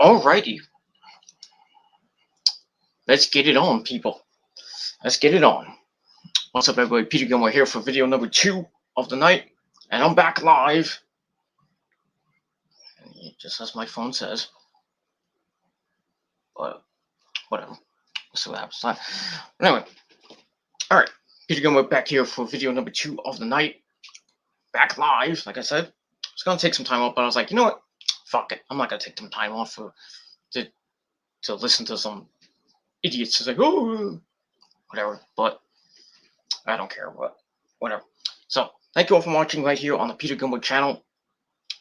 Alrighty, let's get it on, people. Let's get it on. What's up, everybody? Peter Gilmore here for video number 2 of the night, and I'm back live. Just as my phone says, but whatever. We'll see what happens. Anyway, all right, Peter Gilmore back here for video number 2 of the night. Back live, like I said. It's gonna take some time off, but I was like, you know what? Fuck it. I'm not gonna take some time off to listen to some idiots. It's like, oh, whatever. But I don't care what, whatever. So thank you all for watching right here on the Peter Gilmore channel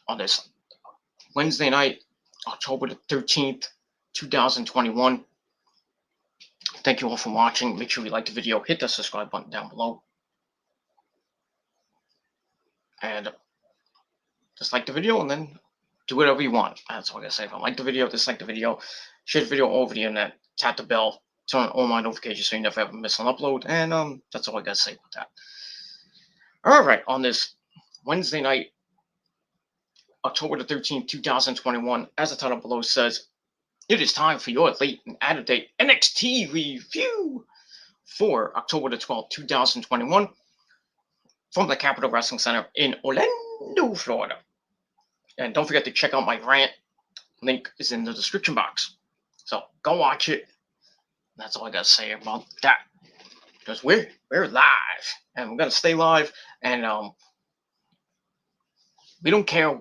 on this Wednesday night, October the 13th, 2021. Thank you all for watching. Make sure you like the video, hit the subscribe button down below, and just like the video, and then do whatever you want. That's all I gotta say. If I like the video, dislike the video, share the video over the internet, tap the bell, turn on all my notifications so you never ever miss an upload, and that's all I gotta say about that. All right, on this Wednesday night, October the 13th, 2021, as the title below says, it is time for your late and out-of-date NXT review for October the 12th, 2021, from the Capitol Wrestling Center in Orlando, Florida. And don't forget to check out my rant. Link is in the description box. So go watch it. That's all I gotta say about that. Because we're live, and we're gonna stay live, and we don't care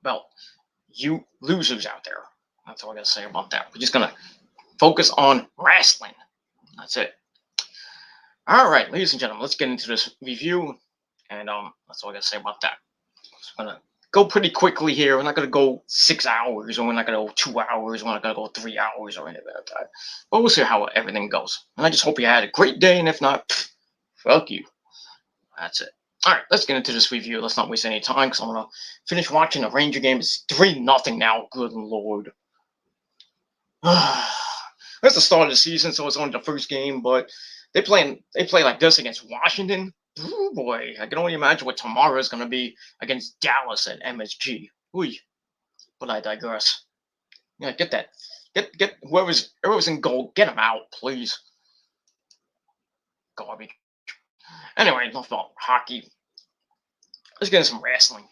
about you losers out there. That's all I gotta say about that. We're just gonna focus on wrestling. That's it. All right, ladies and gentlemen, let's get into this review, and that's all I gotta say about that. I'm gonna go pretty quickly here. We're not gonna go 6 hours, or we're not gonna go 2 hours, we're not gonna go 3 hours, or anything like that. But we'll see how everything goes. And I just hope you had a great day, and if not, fuck you. That's it. All right, let's get into this review. Let's not waste any time, because I'm gonna finish watching the Ranger game. It's 3-0 now. Good lord. That's the start of the season, so it's only the first game, but they play like this against Washington. Ooh, boy, I can only imagine what tomorrow is going to be against Dallas at MSG. Ooh, but I digress. Yeah, get that. Get whoever's in goal, get him out, please. Garbage. Anyway, enough about hockey. Let's get into some wrestling.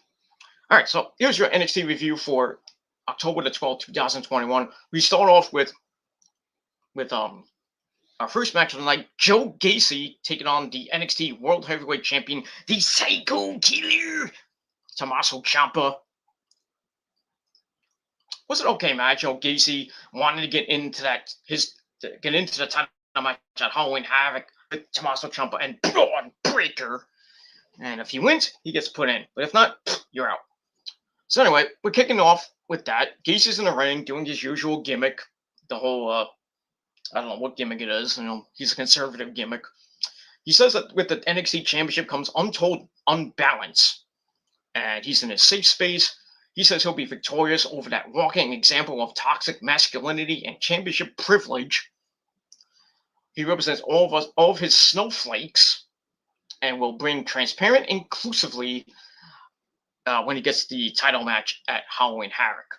All right, so here's your NXT review for October the 12th, 2021. We start off with our first match of the night, Joe Gacy taking on the NXT World Heavyweight Champion, the Psycho Killer, Tommaso Ciampa. Was it okay match? Joe Gacy wanted to get into the title match at Halloween Havoc with Tommaso Ciampa and Braun Breaker. And if he wins, he gets put in. But if not, you're out. So anyway, we're kicking off with that. Gacy's in the ring doing his usual gimmick. The whole I don't know what gimmick it is. He's a conservative gimmick. He says that with the NXT Championship comes untold unbalance, and he's in a safe space. He says he'll be victorious over that walking example of toxic masculinity and championship privilege. He represents all of his snowflakes, and will bring transparent inclusively when he gets the title match at Halloween Havoc.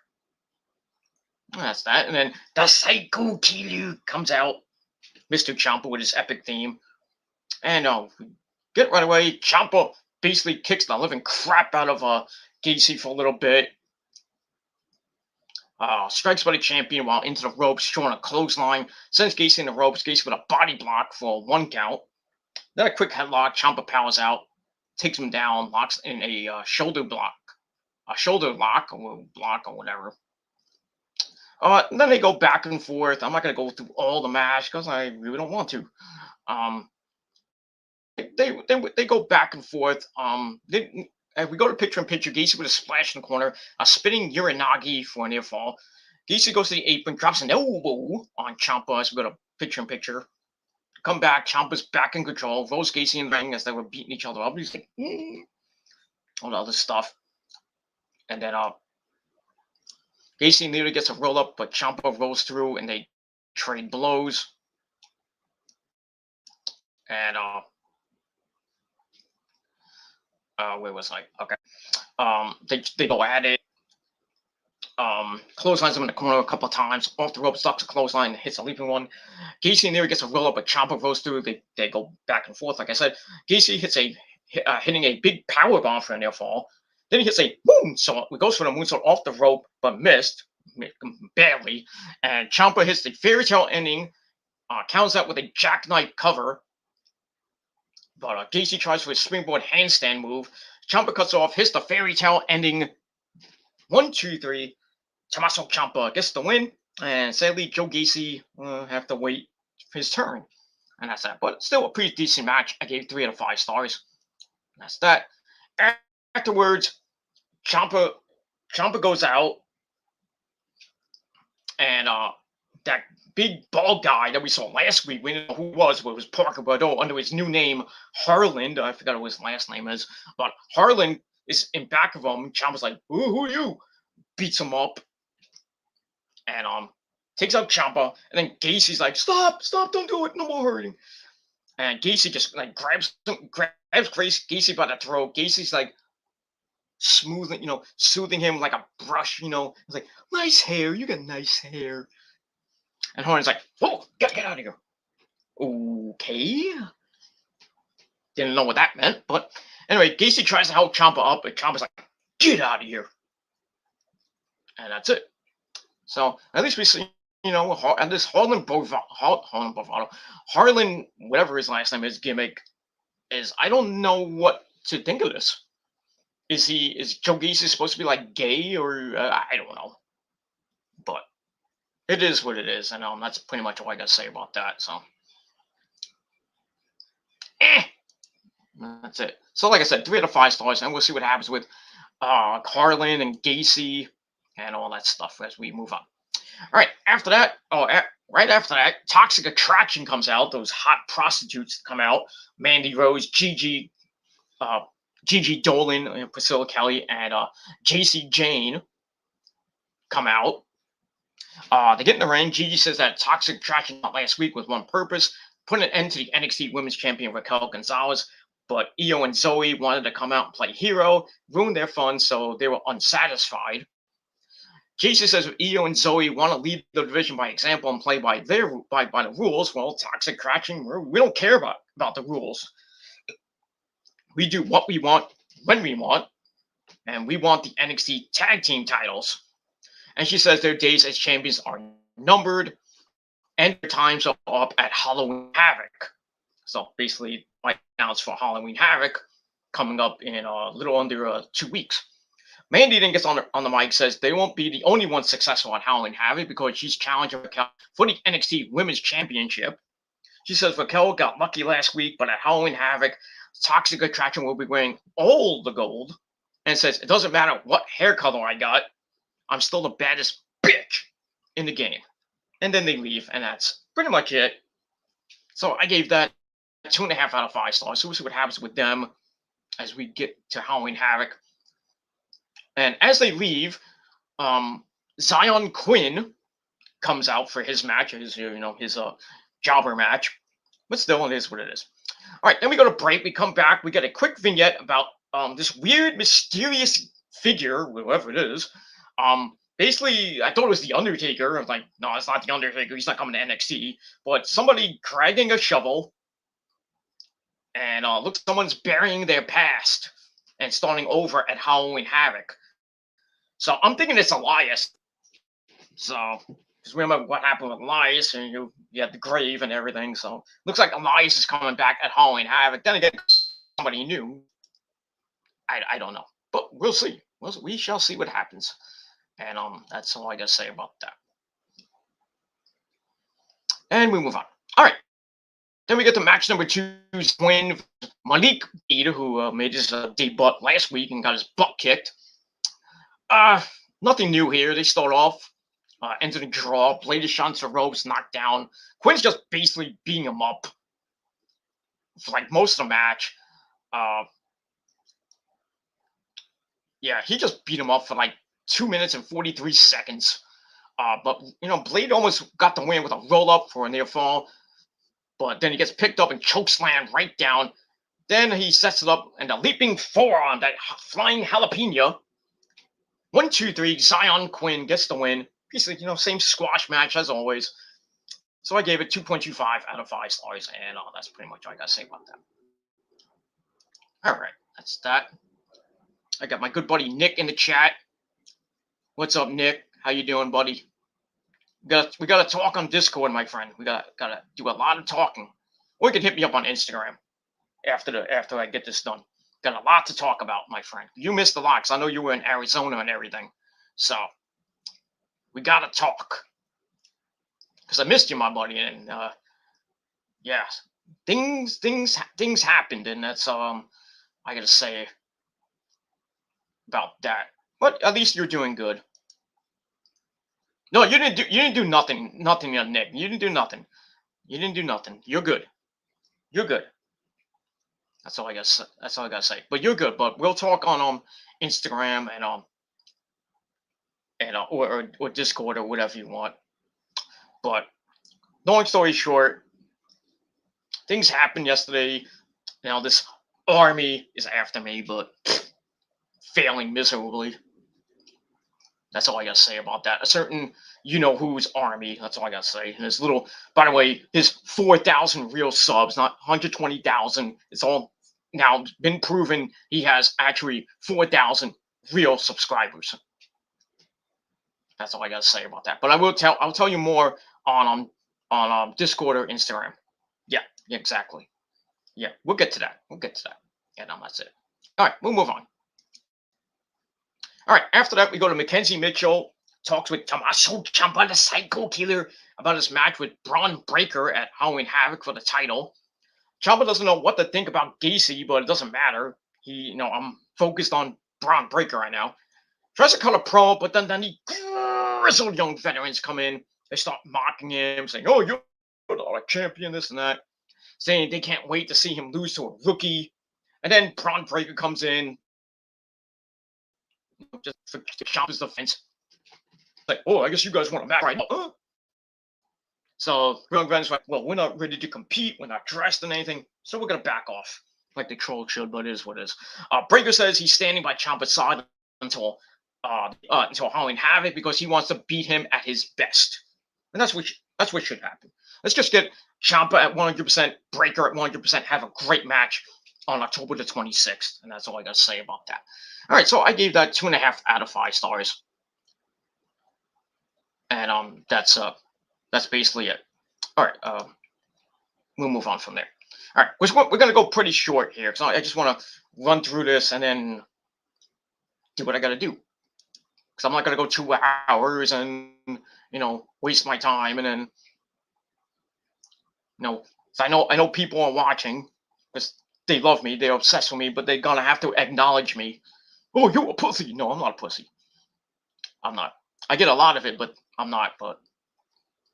That's that. And then the Psycho Killer comes out, Mr. Ciampa with his epic theme. And get right away. Ciampa basically kicks the living crap out of Gacy for a little bit. Strikes by the champion while into the ropes, showing a clothesline. Sends Gacy in the ropes. Gacy with a body block for a 1 count. Then a quick headlock. Ciampa powers out, takes him down, locks in a shoulder lock or whatever. Then they go back and forth. I'm not going to go through all the match because I really don't want to. They go back and forth. We go to picture-in-picture. Gacy with a splash in the corner, a spinning Uranagi for a near fall. Gacy goes to the apron, drops an elbow on Ciampa as we go to picture-in-picture. Come back, Ciampa's back in control. Rolls Gacy in the ring as they were beating each other up. He's like, all the other stuff. And then Gacy nearly gets a roll up, but Ciampa rolls through and they trade blows. And where was I? Okay. They go at it. clotheslines him in the corner a couple of times. Off the rope, stucks a clothesline, hits a leaping one. Gacy and there gets a roll up, but Ciampa goes through. They go back and forth. Like I said, Gacy hits hitting a big power bomb for a near fall. Then he hits a moonsault. He goes for the moonsault off the rope, but missed barely. And Ciampa hits the fairy tale ending, counts out with a jackknife cover. But Gacy tries for his springboard handstand move. Ciampa cuts off, hits the fairy tale ending. 1, 2, 3. Tommaso Ciampa gets the win, and sadly, Joe Gacy have to wait for his turn, and that's that. But still a pretty decent match. I gave 3 out of 5 stars. And that's that. Afterwards, Ciampa goes out, and that big bald guy that we saw last week, we didn't know who it was, but it was Parker Bordeaux under his new name, Harland. I forgot what his last name is, but Harland is in back of him. Ciampa's like, who are you? Beats him up. And takes out Ciampa, and then Gacy's like, stop, don't do it, no more hurting. And Gacy just like grabs Gacy by the throat. Gacy's like soothing him like a brush, He's like, nice hair, you got nice hair. And Harlan's like, whoa, get out of here. Okay. Didn't know what that meant, but anyway, Gacy tries to help Ciampa up, but Ciampa's like, get out of here. And that's it. So at least we see, at this Harland, whatever his last name is, gimmick is, I don't know what to think of this. Is Joe Gacy supposed to be like gay, or I don't know, but it is what it is, and that's pretty much all I got to say about that. So, that's it. So, like I said, 3 out of 5 stars, and we'll see what happens with Harland and Gacy and all that stuff as we move on. All right, after that, right after that, Toxic Attraction comes out. Those hot prostitutes come out. Mandy Rose, Gigi Dolan, Priscilla Kelly, and JC Jane come out. They get in the ring. Gigi says that Toxic Attraction last week with one purpose, put an end to the NXT Women's Champion Raquel Gonzalez. But Io and Zoe wanted to come out and play hero, ruin their fun, so they were unsatisfied. Jason says if Io and Zoe want to lead the division by example and play by the rules, well, Toxic Attraction, we don't care about the rules. We do what we want when we want, and we want the NXT tag team titles. And she says their days as champions are numbered, and their times are up at Halloween Havoc. So basically, right now it's for Halloween Havoc, coming up in a little under 2 weeks. Mandy then gets on the mic, says they won't be the only ones successful at Halloween Havoc because she's challenging Raquel for the NXT Women's Championship. She says Raquel got lucky last week, but at Halloween Havoc, Toxic Attraction will be wearing all the gold, and says it doesn't matter what hair color I got, I'm still the baddest bitch in the game. And then they leave, and that's pretty much it. So I gave that 2.5 out of 5 stars. So we'll see what happens with them as we get to Halloween Havoc. And as they leave, Zion Quinn comes out for his match, his jobber match. But still, it is what it is. All right, then we go to break. We come back. We get a quick vignette about this weird, mysterious figure, whoever it is. Basically, I thought it was The Undertaker. I was like, no, it's not The Undertaker. He's not coming to NXT. But somebody dragging a shovel. And looks like someone's burying their past and starting over at Halloween Havoc. So I'm thinking it's Elias. So, because remember what happened with Elias, and you had the grave and everything. So, looks like Elias is coming back at Halloween Havoc. Then again, somebody new. I don't know. But we'll see. We shall see what happens. And that's all I got to say about that. And we move on. All right. Then we get to match number 2's win, Malik Bede, who made his debut last week and got his butt kicked. Nothing new here. They start off, enter the draw, Blade shots the ropes, knocked down. Quinn's just basically beating him up for like most of the match. Yeah, he just beat him up for like 2 minutes and 43 seconds. But Blade almost got the win with a roll up for a near fall. But then he gets picked up and chokeslammed right down. Then he sets it up and a leaping forearm, that flying jalapeno. 1, 2, 3. Zion Quinn gets the win. Basically, same squash match as always. So I gave it 2.25 out of 5 stars, and that's pretty much all I got to say about that. All right, that's that. I got my good buddy Nick in the chat. What's up, Nick? How you doing, buddy? We gotta talk on Discord, my friend. We gotta do a lot of talking. Or you can hit me up on Instagram after I get this done. Got a lot to talk about, my friend. You missed a lot because I know you were in Arizona and everything. So we gotta talk. Because I missed you, my buddy, and yeah, things happened, and that's I gotta say about that. But at least you're doing good. No, you didn't do nothing, Nick. You didn't do nothing. You didn't do nothing. You're good. You're good. That's all I gotta say. But you're good. But we'll talk on Instagram and or Discord or whatever you want. But long story short, things happened yesterday. This army is after me, but failing miserably. That's all I gotta say about that. A certain who's army. That's all I gotta say. And his little, by the way, his 4,000 real subs, not 120,000. It's all now been proven. He has actually 4,000 real subscribers. That's all I gotta say about that. But I'll tell you more on Discord or Instagram. Yeah, exactly. Yeah, we'll get to that. And that's it. All right, we'll move on. All right, after that, we go to Mackenzie Mitchell, talks with Tommaso Ciampa, the Psycho Killer, about his match with Braun Breaker at Halloween Havoc for the title. Ciampa doesn't know what to think about Gacy, but it doesn't matter. I'm focused on Braun Breaker right now. Tries to cut a promo, but then the grizzled young veterans come in. They start mocking him, saying, "Oh, you're a champion, this and that," saying they can't wait to see him lose to a rookie. And then Braun Breaker comes in, just for Ciampa's defense. Like, "Oh, I guess you guys want him back right now." So young veterans like, "Well, we're not ready to compete. We're not dressed in anything, so we're gonna back off." Like the troll should, but it is what it is. Breaker says he's standing by Ciampa's side until Halloween Havoc because he wants to beat him at his best, and that's what should happen. Let's just get Ciampa at 100%, Breaker at 100%, have a great match on October the 26th, and that's all I gotta say about that. All right, so I gave that 2.5 out of 5 stars, and that's basically it. All right, we'll move on from there. All right, we're gonna go pretty short here because I just want to run through this and then do what I gotta do. Because I'm not gonna go 2 hours and waste my time, and then I know people are watching because they love me, they're obsessed with me, but they're gonna have to acknowledge me. "Oh, you're a pussy." No, I'm not a pussy. I'm not. I get a lot of it, but I'm not. But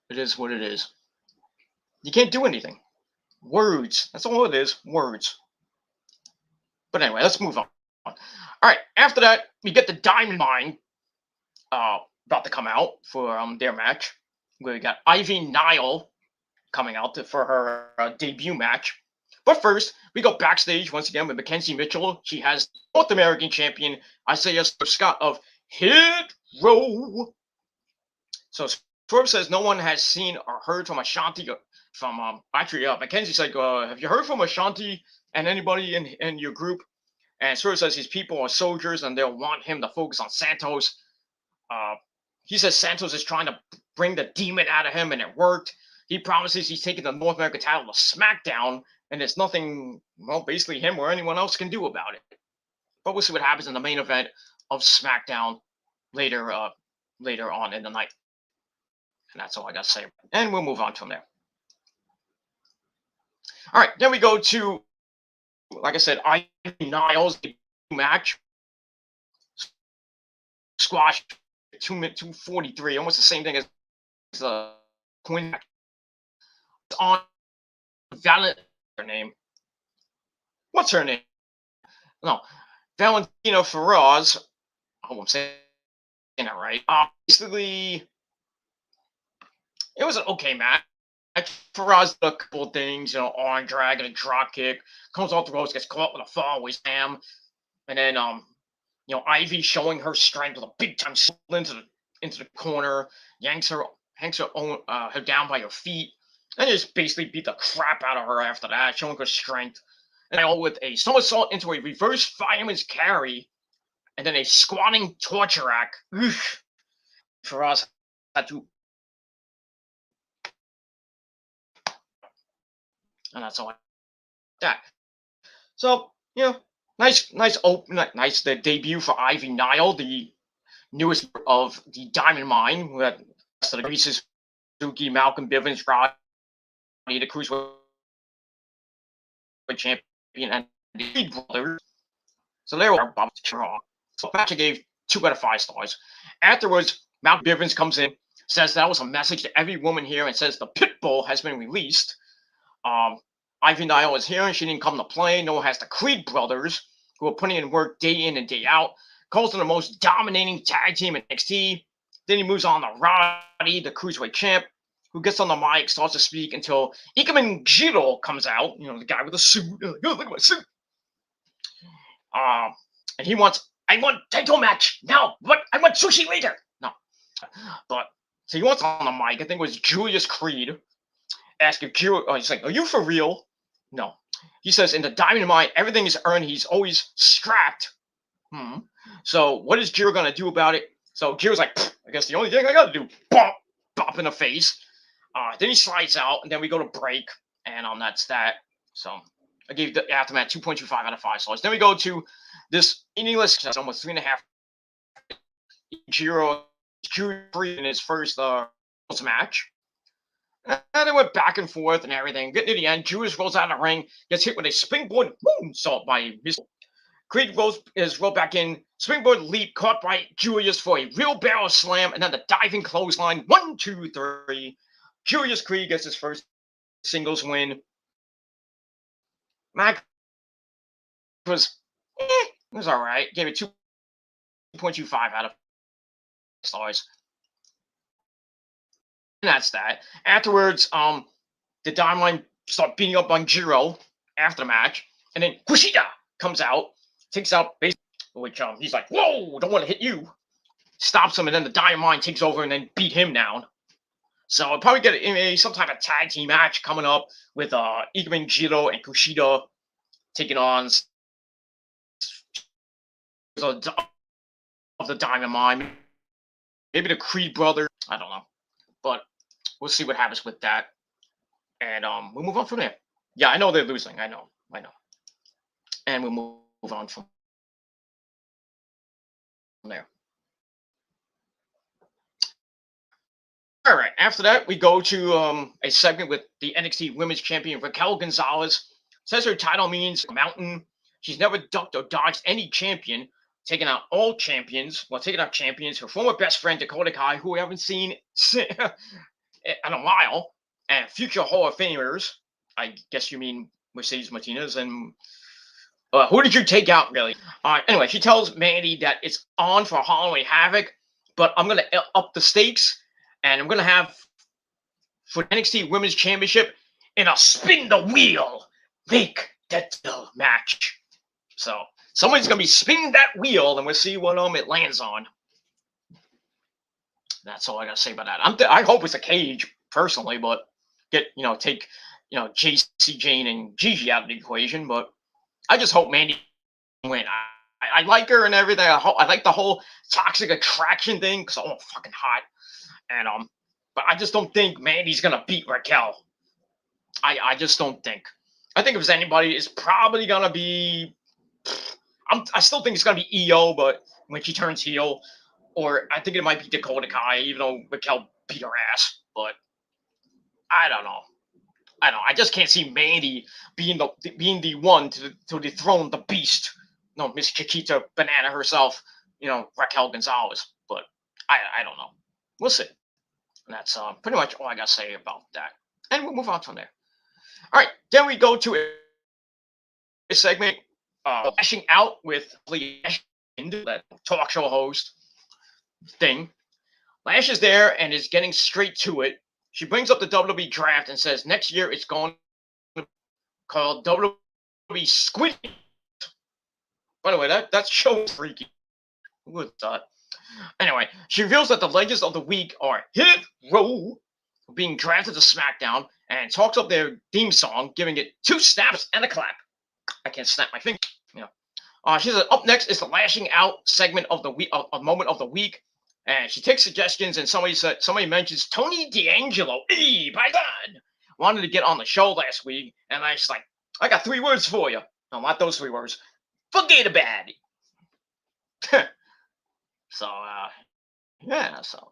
it is what it is. You can't do anything. Words. That's all it is. Words. But anyway, let's move on. All right. After that, we get the Diamond Mine about to come out for their match. We got Ivy Nile coming out for her debut match. But first, we go backstage once again with Mackenzie Mitchell. She has North American champion Isaiah Scott of Hit Row. So Swerve says no one has seen or heard from Ashanti. Mackenzie's like, "Have you heard from Ashanti and anybody in your group?" And Swerve says his people are soldiers and they'll want him to focus on Santos. He says Santos is trying to bring the demon out of him, and it worked. He promises he's taking the North American title to SmackDown, and there's nothing, basically him or anyone else can do about it. But we'll see what happens in the main event of SmackDown later on in the night. And that's all I got to say. And we'll move on from there. All right, then we go to, like I said, Ivy Niles match. Squash 2:43, almost the same thing as the Quinn match. On her name. What's her name? No, Valentina Feroz. Oh, I'm saying that right. Basically, it was an okay match. Feroz did a couple of things, arm drag and a drop kick. Comes off the ropes, gets caught with a fallaway slam, and then Ivy showing her strength with a big time into the corner, hangs her down by her feet, and just basically beat the crap out of her after that, showing her strength. And all with a somersault into a reverse fireman's carry, and then a squatting torture rack. For us, had to, and that's all that. So nice the debut for Ivy Nile, the newest of the Diamond Mine, who had the Greases, Suzuki, Malcolm Bivens, Roddy, the Cruiserweight champion, and the brothers. So they were about to draw. So match I gave 2 out of 5 stars. Afterwards, Malcolm Bivens comes in, says that was a message to every woman here, and says the pit bull has been released. Ivy Nile is here, and she didn't come to play. Nor has the Creed brothers, who are putting in work day in and day out. Calls them the most dominating tag team in NXT. Then he moves on to Roddy, the Cruiserweight champ, who gets on the mic, starts to speak until Ikemen Jiro comes out, the guy with the suit. Oh, look at my suit. And he wants, I want title match now. What? I want sushi later. No. But, so he wants on the mic, I think it was Julius Creed, ask if Jiro, he's like, are you for real? No. He says, in the Diamond Mine, everything is earned. He's always strapped. So what is Jiro going to do about it? So Jiro's like, I guess the only thing I got to do, bop in the face. Then he slides out, and then we go to break, and that's that. So I gave the Aftermath 2.25 out of 5 stars. Then we go to this meaningless, almost 3.5. Jiro in his first match. And they went back and forth and everything. Getting to the end, Julius rolls out of the ring, gets hit with a springboard moonsault by his. Creed is rolled back in, springboard leap caught by Julius for a real barrel slam, and then the diving clothesline. 1, 2, 3. Julius Creed gets his first singles win. Mac was all right. Gave it 2.25 out of 5 stars. And that's that. Afterwards, the Diamond start beating up on Jiro after the match, and then Kushida comes out, takes out which he's like, whoa, don't want to hit you. Stops him, and then the Diamond takes over and then beat him down. So I'll probably get some type of tag team match coming up with Ikemen Jiro and Kushida taking on of the Diamond Mine. Maybe the Creed brothers. I don't know. But we'll see what happens with that. And we'll move on from there. Yeah, I know they're losing. I know. And we'll move on from there. All right. After that, we go to a segment with the NXT Women's Champion Raquel Gonzalez. Says her title means mountain. She's never ducked or dodged any champion, taking out all champions. Well, taking out champions. Her former best friend Dakota Kai, who we haven't seen in a while, and future Hall of Famers. I guess you mean Mercedes Martinez and. Who did you take out, really? Anyway, she tells Mandy that it's on for Halloween Havoc, but I'm going to up the stakes, and I'm going to have for NXT Women's Championship in a spin the wheel, make that match. So somebody's going to be spinning that wheel, and we'll see what it lands on. That's all I got to say about that. I hope it's a cage, personally, but take JC Jane and Gigi out of the equation, but I just hope Mandy win. I like her and everything. I like the whole toxic attraction thing because I'm fucking hot. And but I just don't think Mandy's gonna beat Raquel. I just don't think. I think if it's anybody, it's probably gonna be. I still think it's gonna be EO, but when she turns heel, or I think it might be Dakota Kai, even though Raquel beat her ass. But I don't know. I just can't see Mandy being the one to dethrone the beast. No, Miss Chiquita Banana herself. Raquel Gonzalez. But I don't know. We'll see. And that's pretty much all I got to say about that. And we'll move on from there. All right. Then we go to a segment lashing out with that talk show host thing. Lash is there and is getting straight to it. She brings up the WWE draft and says next year it's going to be called WWE Squid. By the way, that show is freaky. Who would have thought? Anyway, she reveals that the legends of the week are Hit Row, being drafted to SmackDown, and talks up their theme song, giving it 2 snaps and a clap. I can't snap my finger. You know. She said up next is the lashing out segment of the week, a moment of the week, and she takes suggestions. And somebody mentions Tony D'Angelo. By God, wanted to get on the show last week, and I was like, I got 3 words for you. No, not those 3 words. Forget about it. So, yeah, so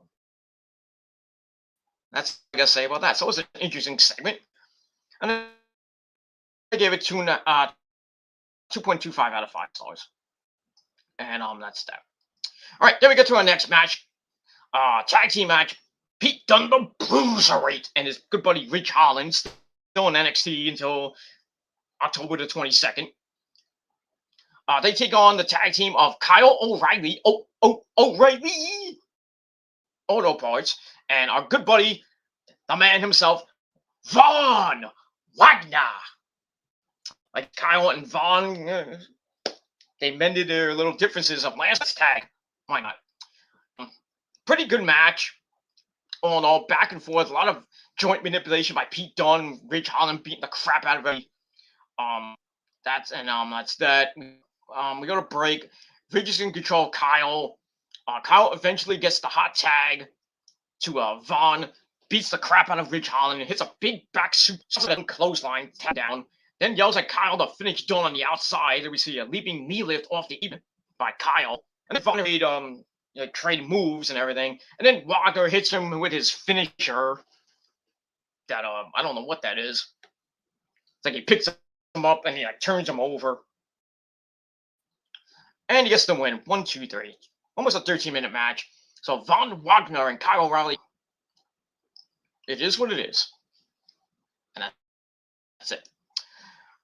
that's what I gotta say about that. So it was an interesting segment. And I gave it 2.25 out of 5 stars. And that's that. All right, then we get to our next match. Tag team match. Pete Dunne, the Bruiserweight, and his good buddy Rich Holland, still in NXT until October the 22nd. They take on the tag team of Kyle O'Reilly, O'Reilly Auto Parts, and our good buddy, the man himself, Von Wagner. Like Kyle and Von, they mended their little differences of last tag. Why not? Pretty good match. All in all, back and forth. A lot of joint manipulation by Pete Dunne, Rich Holland beating the crap out of everybody. That's that. We go to break. Rich is in control. Kyle. Kyle eventually gets the hot tag to Von, beats the crap out of Rich Holland, and hits a big back super clothesline tag down. Then yells at Kyle to finish Dunne on the outside. And we see a leaping knee lift off the even by Kyle. And then Von made trade moves and everything. And then Wagner hits him with his finisher. That I don't know what that is. It's like he picks him up and he turns him over. And he gets the win. 1, 2, 3. Almost a 13-minute match. So Von Wagner and Kyle O'Reilly. It is what it is. And that's it.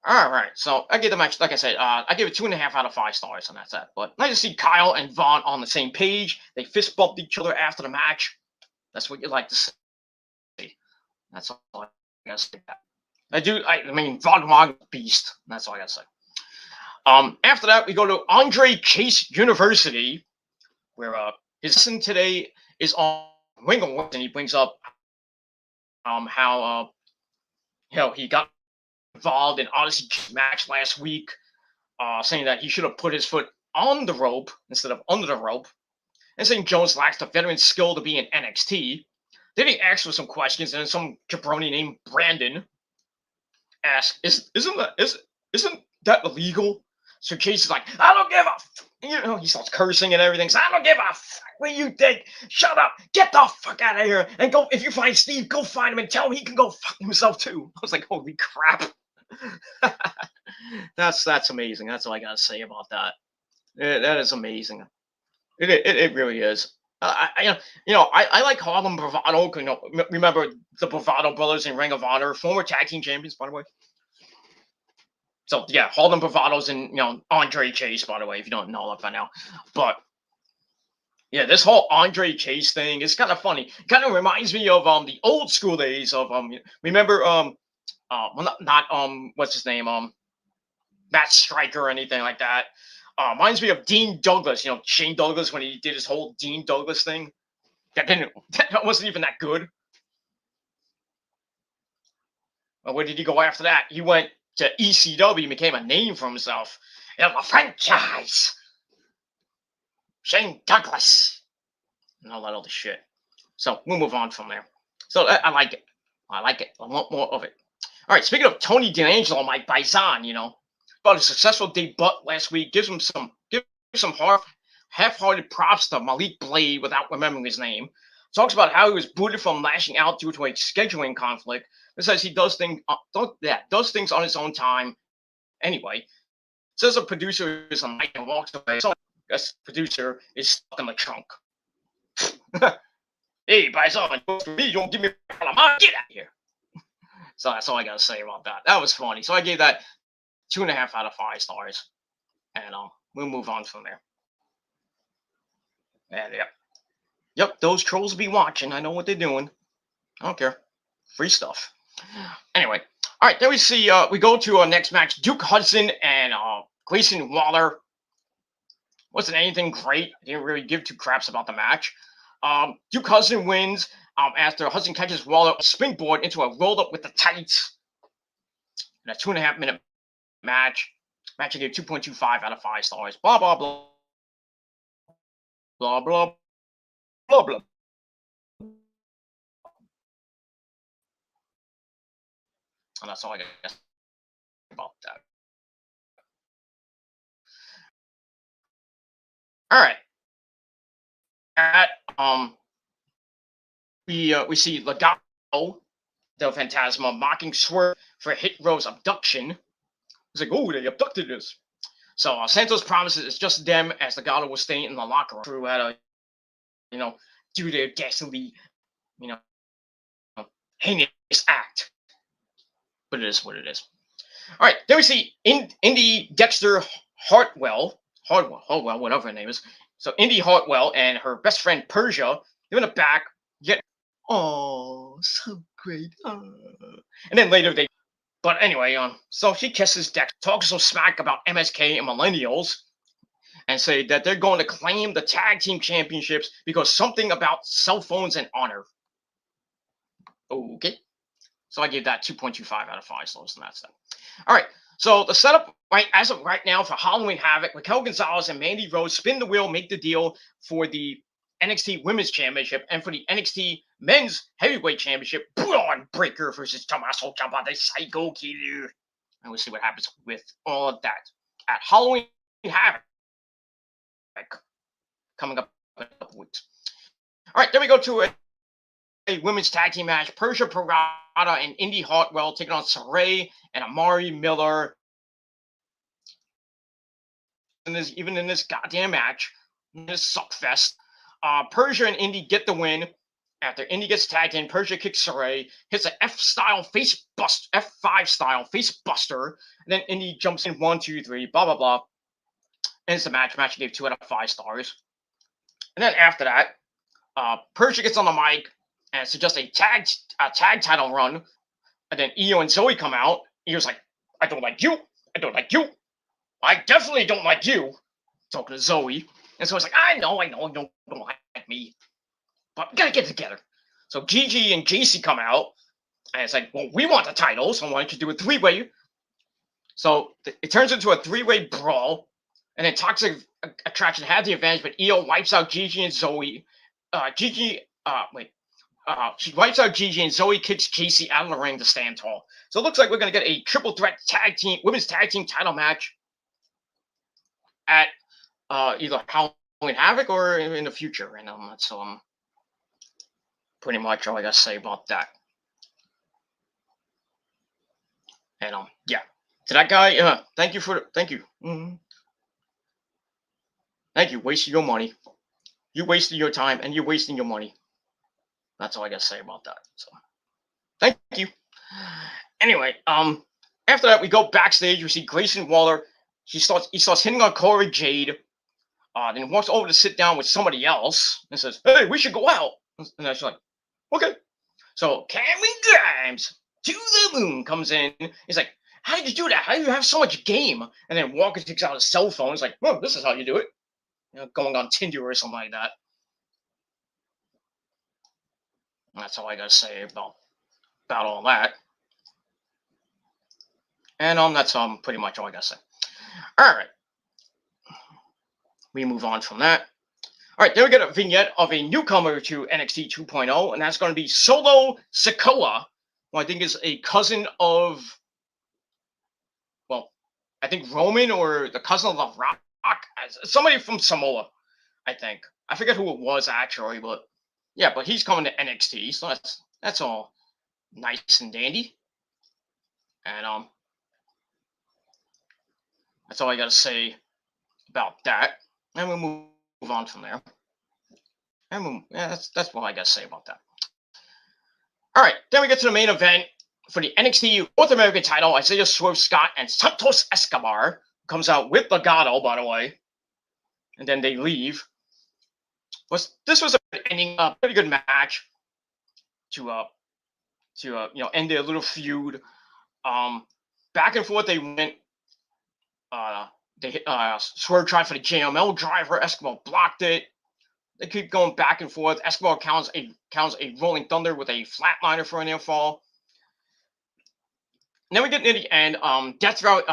All right. So I gave the match, like I said, I gave it 2.5 out of 5 stars, and that's that. But nice to see Kyle and Von on the same page. They fist bumped each other after the match. That's what you like to see. That's all I gotta say. I mean, Von Wagner beast. That's all I gotta say. After that, we go to Andre Chase University, where his lesson today is on Ring of Honor, and he brings up how he got involved in Odyssey match last week, saying that he should have put his foot on the rope instead of under the rope, and saying Jones lacks the veteran skill to be in NXT. Then he asked for some questions, and then some jabroni named Brandon asked, "Isn't that illegal?" So Chase is like, "I don't give a," he starts cursing and everything. So I don't give a fuck what you think. Shut up. Get the fuck out of here. And go, if you find Steve, go find him and tell him he can go fuck himself too. I was like, holy crap. That's amazing. That's all I gotta say about that. That is amazing. It really is. I like Harlem Bravado. Remember the Bravado brothers in Ring of Honor, former tag team champions, by the way. So yeah, Harlem Bravados and Andre Chase, by the way, if you don't know that by now. But yeah, this whole Andre Chase thing is kind of funny. Kind of reminds me of the old school days of remember what's his name, Matt Striker or anything like that. Reminds me of Dean Douglas, Shane Douglas when he did his whole Dean Douglas thing. That wasn't even that good. But where did he go after that? He went to ECW and became a name for himself in the franchise. Shane Douglas. And all that other shit. So we'll move on from there. So I like it. I want more of it. All right, speaking of Tony D'Angelo, Mike Bison, about a successful debut last week, give some half-hearted props to Malik Blade without remembering his name. Talks about how he was booted from lashing out due to a scheduling conflict. It says he does things on his own time. Anyway, says a producer is on mic and walks away. So this producer is stuck in the trunk. Hey, Bison, you don't give me get out of here. So that's all I gotta say about that. That was funny. So I gave that 2.5 out of 5 stars, and we'll move on from there. And yep, those trolls will be watching. I know what they're doing. I don't care. Free stuff. Anyway, all right. Then we see we go to our next match: Duke Hudson and Grayson Waller Wasn't anything great. I didn't really give two craps about the match. Duke Hudson wins after Hudson catches Waller springboard into a roll up with the tights in a 2.5 minute match. Match I gave 2.25 out of 5 stars. Blah blah blah blah blah blah blah. And that's all I guess about that. All right. At we see Legato, the Phantasma, mocking Swerve for Hit Row's abduction. He's like, oh, they abducted us. So Santos promises it's just them, as Legato was staying in the locker room. Crew had to, do their dastardly, heinous act. But it is what it is. All right, then we see Indy Dexter Hartwell, whatever her name is. So Indy Hartwell and her best friend Persia, they're in the back. Oh, so great. And then later they. But anyway, so she kisses Dex, talks some smack about MSK and millennials, and say that they're going to claim the tag team championships because something about cell phones and honor. Okay. So I gave that 2.25 out of 5 stars, and that's that. All right. So the setup as of right now for Halloween Havoc, Raquel Gonzalez and Mandy Rose spin the wheel, make the deal for the NXT Women's Championship and for the NXT Men's Heavyweight Championship. Braun Breaker versus Tommaso Ciampa, the Psycho Killer. And we'll see what happens with all of that at Halloween Havoc coming up in a couple weeks. All right, then we go to a women's tag team match. Persia Pirotta and Indy Hartwell taking on Saray and Amari Miller. Even in this goddamn match, this suckfest, Persia and Indy get the win. After Indy gets tagged in, Persia kicks Saray, hits an F5 style face buster, and then Indy jumps in 1, 2, 3, blah blah blah. Ends the match. Match gave 2 out of 5 stars. And then after that, Persia gets on the mic and suggests a tag title run. And then Io and Zoe come out. Io's like, I don't like you. I don't like you. I definitely don't like you. Talking to Zoe. And so it's like, I know, you don't like me. But we gotta get together. So Gigi and JC come out. And it's like, well, we want the titles, so why don't you do a 3-way? So it turns into a 3-way brawl. And then Toxic Attraction had the advantage, but Io wipes out Gigi and Zoe. She wipes out Gigi and Zoe kicks JC out of the ring to stand tall. So it looks like we're going to get a triple threat women's tag team title match at either Halloween Havoc or in the future. And that's pretty much all I got to say about that. And yeah, to that guy, thank you. Mm-hmm. Thank you. Wasting your money. You wasted your time and you're wasting your money. That's all I got to say about that. So, thank you. Anyway, after that, we go backstage. We see Grayson Waller. He starts hitting on Corey Jade. Then walks over to sit down with somebody else and says, "Hey, we should go out." And she's like, "Okay." So Cameron Grimes to the moon comes in. He's like, "How did you do that? How do you have so much game?" And then Walker takes out his cell phone. He's like, "Well, this is how you do it." Going on Tinder or something like that. That's all I gotta say about all that. And that's pretty much all I gotta say. All right, we move on from that. All right, then we get a vignette of a newcomer to NXT 2.0, and that's going to be Solo Sikoa, who I think is a cousin of, well, I think Roman or the cousin of The Rock, somebody from Samoa, I think. I forget who it was actually, but yeah, but he's coming to NXT, so that's all nice and dandy. And that's all I got to say about that. And we'll move on from there. And that's what I got to say about that. All right, then we get to the main event for the NXT North American title. Isaiah Swerve Scott and Santos Escobar comes out with Legato, by the way, and then they leave. This was a pretty good match to end their little feud. Back and forth they went. They hit, Swerve tried for the JML driver. Escobar blocked it. They keep going back and forth. Escobar counts a Rolling Thunder with a flatliner for an air fall. And then we get near the end. Death Valley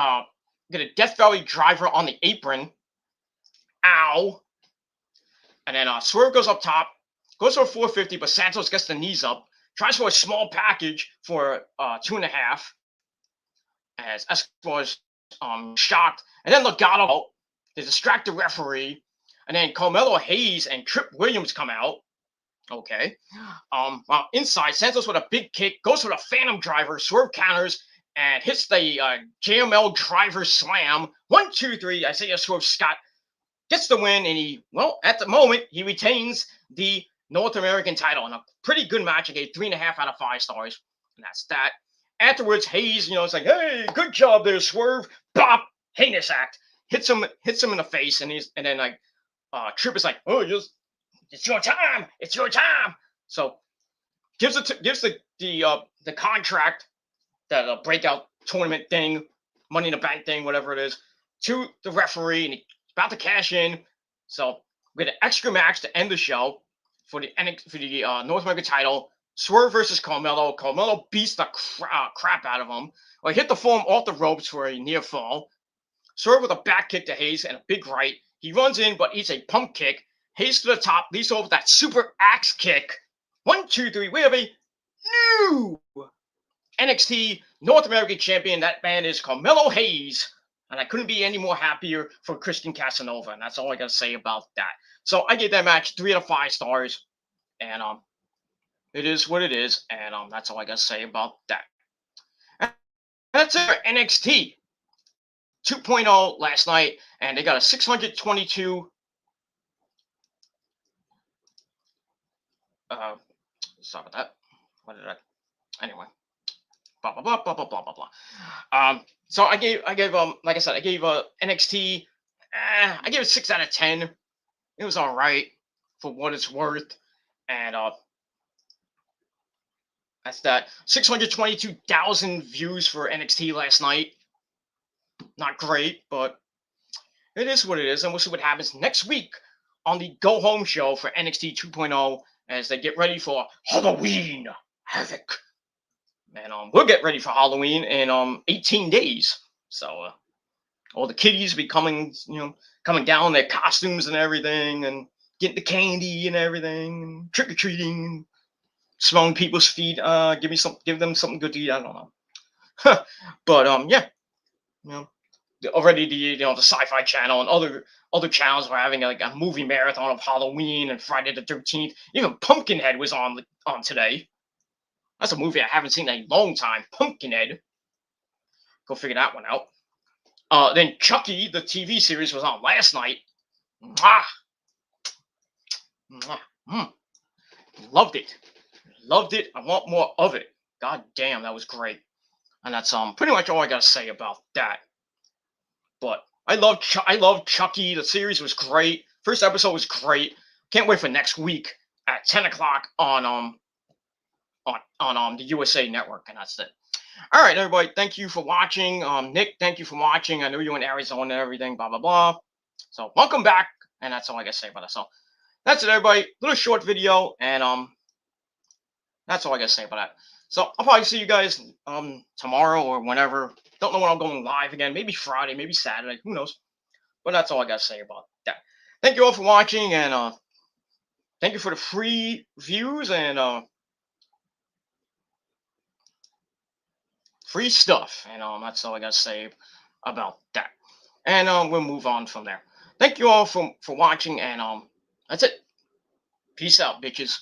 get a Death Valley driver on the apron. Ow. And then Swerve goes up top, goes for a 450, but Santos gets the knees up, tries for a small package for 2.5. As Escobar's shocked. And then Legato, they distract the referee. And then Carmelo Hayes and Trip Williams come out. Okay. While inside, Santos with a big kick, goes for the Phantom driver, Swerve counters, and hits the JML driver slam. 1, 2, 3. Isaiah Swerve Scott gets the win, and at the moment, he retains the North American title in a pretty good match. I gave 3.5 out of 5 stars, and that's that. Afterwards, Hayes, it's like, hey, good job there, Swerve. Bop, heinous act. Hits him in the face, and then like Trip is like, oh, it's your time, it's your time. So gives the contract, that breakout tournament thing, Money in the Bank thing, whatever it is, to the referee, and he's about to cash in. So we get an extra match to end the show for the North American title. Swerve versus Carmelo. Carmelo beats the crap out of him. Well, he hit the foam off the ropes for a near fall. Swerve with a back kick to Hayes and a big right. He runs in, but eats a pump kick. Hayes to the top, leads over that super axe kick. 1, 2, 3. We have a new NXT North American champion. That man is Carmelo Hayes. And I couldn't be any more happier for Christian Casanova. And that's all I got to say about that. So I gave that match 3 out of 5 stars. And it is what it is. And that's all I got to say about that. And that's it for NXT 2.0 last night. And they got a 622. Sorry about that. What did I? Anyway. Blah blah blah blah blah blah blah blah. So I gave like I said, I gave NXT. I gave it 6 out of 10. It was all right for what it's worth, and that's that. 622,000 views for NXT last night. Not great, but it is what it is, and we'll see what happens next week on the Go Home show for NXT 2.0 as they get ready for Halloween Havoc. And we'll get ready for Halloween in 18 days. So all the kiddies be coming down in their costumes and everything, and getting the candy and everything, and trick or treating, and smelling people's feet. Give them something good to eat. I don't know. But yeah, already the Sci-Fi Channel and other channels were having like a movie marathon of Halloween and Friday the 13th. Even Pumpkinhead was on today. That's a movie I haven't seen in a long time. Pumpkinhead. Go figure that one out. Then Chucky, the TV series, was on last night. Mwah. Mwah. Loved it. Loved it. I want more of it. God damn, that was great. And that's pretty much all I gotta say about that. But I love Chucky. The series was great. First episode was great. Can't wait for next week at 10 o'clock on the USA Network, and that's it. All right, everybody, thank you for watching. Nick, thank you for watching. I know you're in Arizona and everything, blah, blah, blah. So welcome back, and that's all I got to say about it. So that's it, everybody. Little short video, and that's all I got to say about that. So I'll probably see you guys tomorrow or whenever. Don't know when I'm going live again. Maybe Friday, maybe Saturday. Who knows? But that's all I got to say about that. Thank you all for watching, and thank you for the free views and free stuff, and that's all I gotta say about that. And we'll move on from there. Thank you all for watching, and that's it. Peace out, bitches.